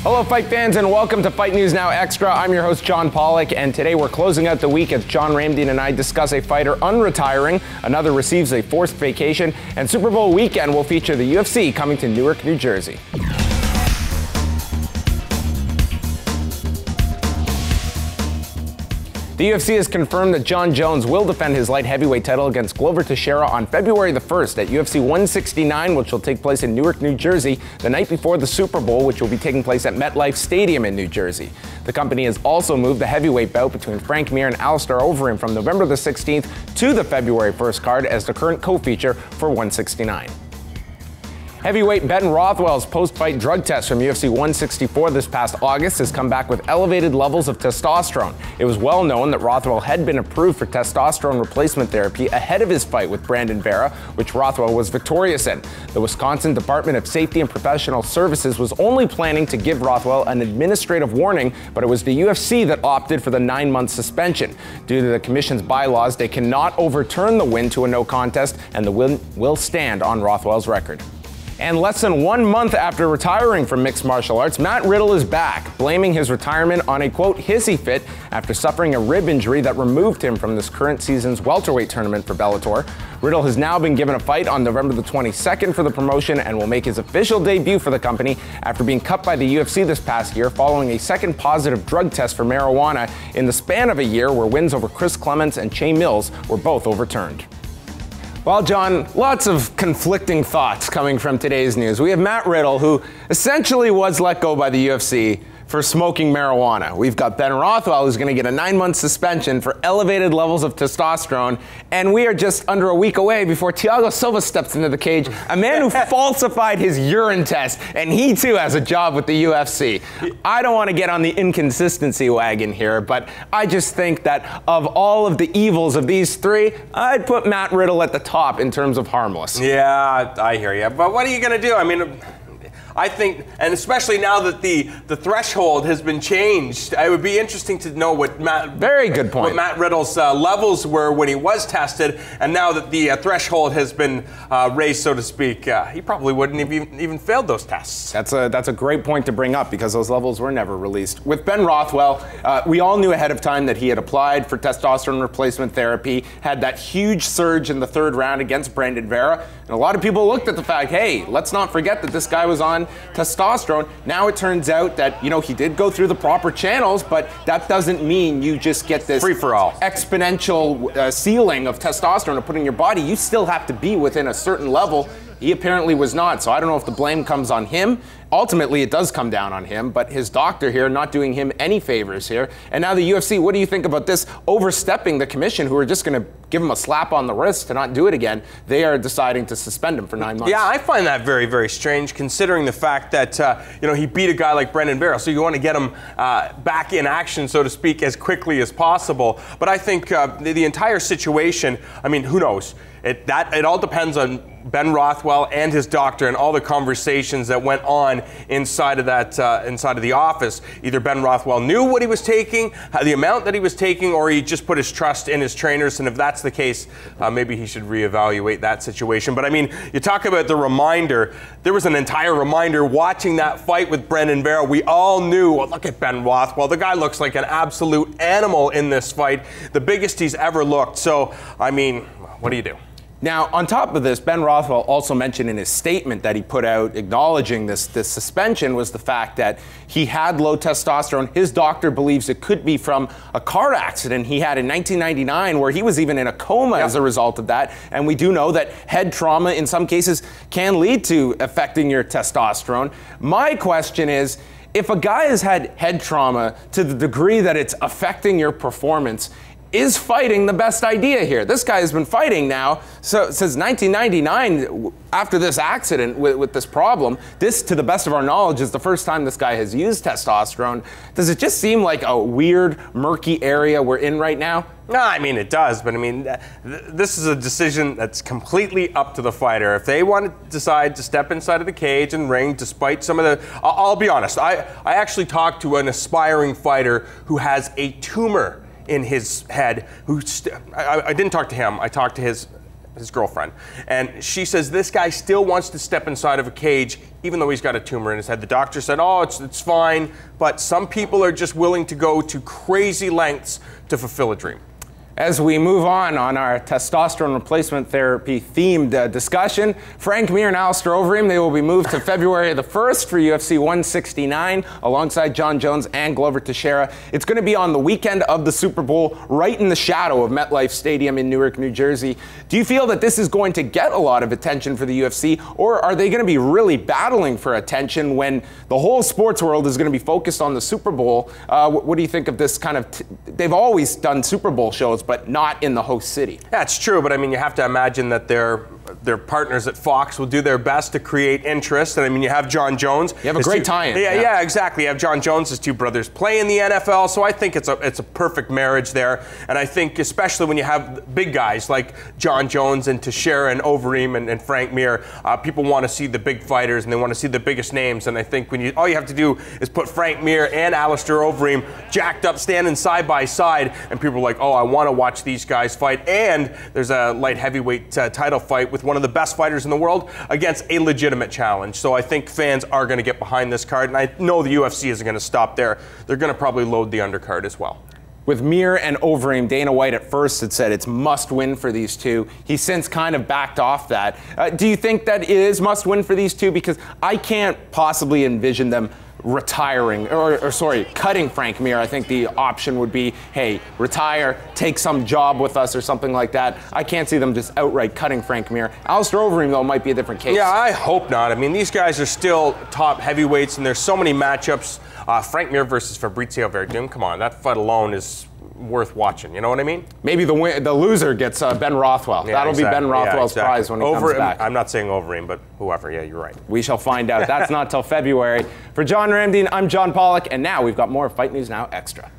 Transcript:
Hello fight fans and welcome to Fight News Now Extra. I'm your host John Pollock, and today we're closing out the week as John Ramdeen and I discuss a fighter unretiring, another receives a forced vacation, and Super Bowl weekend will feature the UFC coming to Newark, New Jersey. The UFC has confirmed that Jon Jones will defend his light heavyweight title against Jones-Teixeira on February the 1st at UFC 169, which will take place in Newark, New Jersey, the night before the Super Bowl, which will be taking place at MetLife Stadium in New Jersey. The company has also moved the heavyweight bout between Frank Mir and Alistair Overeem from November the 16th to the February 1st card as the current co-feature for 169. Heavyweight Ben Rothwell's post-fight drug test from UFC 164 this past August has come back with elevated levels of testosterone. It was well known that Rothwell had been approved for testosterone replacement therapy ahead of his fight with Brandon Vera, which Rothwell was victorious in. The Wisconsin Department of Safety and Professional Services was only planning to give Rothwell an administrative warning, but it was the UFC that opted for the 9-month suspension. Due to the commission's bylaws, they cannot overturn the win to a no contest, and the win will stand on Rothwell's record. And less than 1 month after retiring from mixed martial arts, Matt Riddle is back, blaming his retirement on a, quote, hissy fit after suffering a rib injury that removed him from this current season's welterweight tournament for Bellator. Riddle has now been given a fight on November the 22nd for the promotion and will make his official debut for the company after being cut by the UFC this past year following a second positive drug test for marijuana in the span of a year, where wins over Chris Clements and Che Mills were both overturned. Well, John, lots of conflicting thoughts coming from today's news. We have Matt Riddle, who essentially was let go by the UFC for smoking marijuana. We've got Ben Rothwell, who's going to get a 9-month suspension for elevated levels of testosterone. And we are just under a week away before Thiago Silva steps into the cage, a man who falsified his urine test, and he too has a job with the UFC. I don't want to get on the inconsistency wagon here, but I just think that of all of the evils of these three, I'd put Matt Riddle at the top in terms of harmless. Yeah, I hear you. But what are you going to do? I mean, I think, and especially now that the threshold has been changed, it would be interesting to know what Matt Riddle's levels were when he was tested, and now that the threshold has been raised, so to speak, he probably wouldn't have even failed those tests. That's a great point to bring up, because those levels were never released. With Ben Rothwell, we all knew ahead of time that he had applied for testosterone replacement therapy, had that huge surge in the 3rd round against Brandon Vera, and a lot of people looked at the fact, hey, let's not forget that this guy was on testosterone. Now it turns out that, you know, he did go through the proper channels, but that doesn't mean you just get this free-for-all exponential ceiling of testosterone to put in your body. You still have to be within a certain level. He apparently was not, so I don't know if the blame comes on him. Ultimately, it does come down on him, but his doctor here not doing him any favors here. And now the UFC, what do you think about this overstepping the commission, who are just going to give him a slap on the wrist to not do it again? They are deciding to suspend him for 9 months. Yeah, I find that very, very strange, considering the fact that he beat a guy like Brandon Vera, so you want to get him back in action, so to speak, as quickly as possible. But I think the entire situation, I mean, who knows? It all depends on Ben Rothwell and his doctor and all the conversations that went on inside of the office. Either Ben Rothwell knew what he was taking, the amount that he was taking, or he just put his trust in his trainers. And if that's the case, maybe he should reevaluate that situation. But I mean, you talk about the reminder. There was an entire reminder watching that fight with Brandon Vera. We all knew, well, look at Ben Rothwell. The guy looks like an absolute animal in this fight, the biggest he's ever looked. So, I mean, what do you do? Now, on top of this, Ben Rothwell also mentioned in his statement that he put out acknowledging this suspension was the fact that he had low testosterone. His doctor believes it could be from a car accident he had in 1999, where he was even in a coma as a result of that. And we do know that head trauma in some cases can lead to affecting your testosterone. My question is, if a guy has had head trauma to the degree that it's affecting your performance, is fighting the best idea here? This guy has been fighting now since 1999 after this accident with this problem. This, to the best of our knowledge, is the first time this guy has used testosterone. Does it just seem like a weird, murky area we're in right now? No, I mean, it does, but I mean, this is a decision that's completely up to the fighter. If they want to decide to step inside of the cage and ring, despite some of the, I'll be honest, I actually talked to an aspiring fighter who has a tumor in his head, I didn't talk to him, I talked to his his girlfriend. And she says this guy still wants to step inside of a cage even though he's got a tumor in his head. The doctor said, oh, it's fine. But some people are just willing to go to crazy lengths to fulfill a dream. As we move on our testosterone replacement therapy themed discussion, Frank Mir and Alistair Overeem, they will be moved to February the 1st for UFC 169 alongside Jon Jones and Glover Teixeira. It's going to be on the weekend of the Super Bowl, right in the shadow of MetLife Stadium in Newark, New Jersey. Do you feel that this is going to get a lot of attention for the UFC, or are they going to be really battling for attention when the whole sports world is going to be focused on the Super Bowl? What do you think of this kind of... They've always done Super Bowl shows, but not in the host city. That's true, but I mean, you have to imagine that their partners at Fox will do their best to create interest. And I mean, you have Jon Jones. You have a great tie-in. Yeah, exactly. You have Jon Jones, his two brothers play in the NFL, so I think it's a perfect marriage there. And I think especially when you have big guys like Jon Jones and Teixeira and Overeem and Frank Mir, people want to see the big fighters and they want to see the biggest names. And I think when all you have to do is put Frank Mir and Alistair Overeem jacked up, standing side by side, and people are like, oh, I want to watch these guys fight. And there's a light heavyweight title fight with one of the best fighters in the world against a legitimate challenge. So I think fans are going to get behind this card, and I know the UFC isn't going to stop there. They're going to probably load the undercard as well. With Mir and Overeem, Dana White at first had said it's must-win for these two. He's since kind of backed off that. Do you think that it is must-win for these two? Because I can't possibly envision them retiring, or cutting Frank Mir. I think the option would be, hey, retire, take some job with us or something like that. I can't see them just outright cutting Frank Mir. Alistair Overeem, though, might be a different case. Yeah, I hope not. I mean, these guys are still top heavyweights, and there's so many matchups. Frank Mir versus Fabrizio Verdum, come on, that fight alone is worth watching. You know what I mean? Maybe the loser gets Ben Rothwell. Yeah, that'll be Ben Rothwell's prize when he comes back. I'm not saying Overeem, but whoever. Yeah, you're right. We shall find out. That's not till February. For John Ramdeen, I'm John Pollock, and now we've got more Fight News Now Extra.